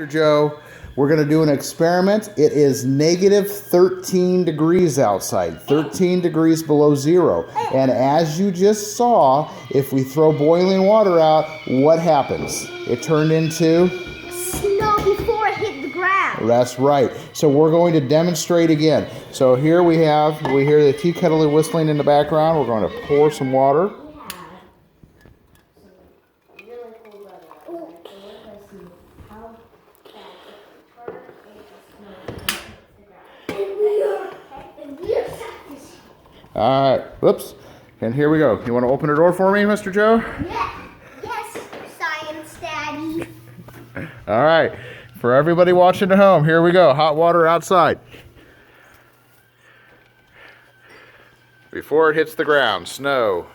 Joe, we're going to do an experiment. It is negative 13 degrees outside, 13 degrees below zero. And as you just saw, if we throw boiling water out, what happens? It turned into snow before it hit the ground. That's right. So we're going to demonstrate again. So here we hear the tea kettle whistling in the background. We're going to pour some water. All right, whoops. And here we go. You want to open the door for me, Mr. Joe? Yeah. Yes, Science Daddy. All right. For everybody watching at home, here we go. Hot water outside. Before it hits the ground, snow.